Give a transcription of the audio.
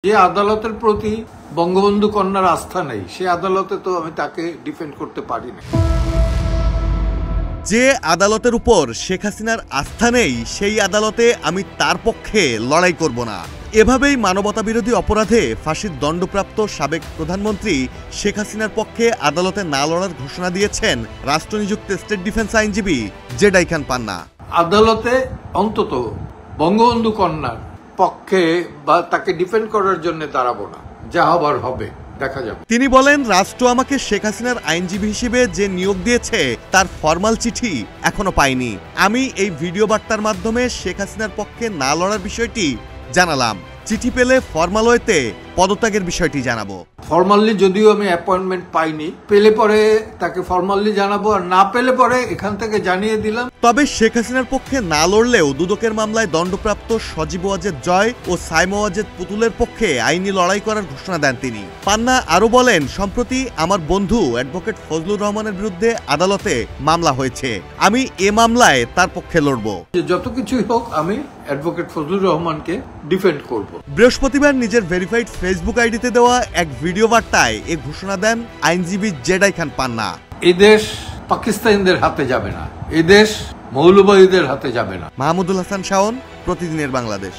যে আদালতের প্রতি বঙ্গবন্ধু কন্যার আস্থা নেই, সে আদালতে তো আমি তাকে ডিফেন্ড করতে পারি না। যে আদালতের উপর শেখ হাসিনার আস্থা নেই, সেই আদালতে আমি তার পক্ষে লড়াই করব না। এভাবেই মানবতা বিরোধী অপরাধে ফাঁসির দণ্ডপ্রাপ্ত সাবেক প্রধানমন্ত্রী শেখ হাসিনার পক্ষে আদালতে না লড়ার ঘোষণা দিয়েছেন রাষ্ট্রনিযুক্ত স্টেট ডিফেন্স আইনজীবী জেডাই খান পান্না। আদালতে অন্তত বঙ্গবন্ধু কন্যার পক্ষে বা তাকে ডিফেন্ড করার জন্য দাঁড়াবো না, যা হবার হবে দেখা যাবে। তিনি বলেন, রাষ্ট্র আমাকে শেখ হাসিনার আইনজীবী হিসেবে যে নিয়োগ দিয়েছে তার ফরমাল চিঠি এখনো পাইনি। আমি এই ভিডিও বার্তার মাধ্যমে শেখ হাসিনার পক্ষে না লড়ার বিষয়টি জানালাম। চিঠি পেলে ফরমাল ওয়েতে পদত্যাগের বিষয়টি জানাবো। ফরমালি যদিও আমি অ্যাপয়েন্টমেন্ট পাইনি, পেলে পরে তাকে ফরমালি জানাবো, আর না পেলে পরে এখান থেকে জানিয়ে দিলাম। তবে শেখ হাসিনার পক্ষে না লড়লেও দুদকের মামলায় দণ্ডপ্রাপ্ত সজীব ওয়াজেদ জয় ও সাইমা ওয়াজেদ পুতুলের পক্ষে আইনি লড়াই করার ঘোষণা দেন তিনি। পান্না আরো বলেন, সম্প্রতি আমার বন্ধু অ্যাডভোকেট ফজলুর রহমানের বিরুদ্ধে আদালতে মামলা হয়েছে, আমি এ মামলায় তার পক্ষে লড়ব। যত কিছুই হোক আমি অ্যাডভোকেট ফজলুর রহমানকে ডিফেন্ড করব। বৃহস্পতিবার নিজের ভেরিফাইড ফেসবুক আইডিতে দেওয়া এক ভিডিও বার্তায় এ ঘোষণা দেন আইনজীবী জেডাই খান পান্না। এই দেশ পাকিস্তানিদের হাতে যাবে না, এই দেশ মৌলবাদীদের হাতে যাবে না। মাহমুদুল হাসান শাওন, প্রতিদিনের বাংলাদেশ।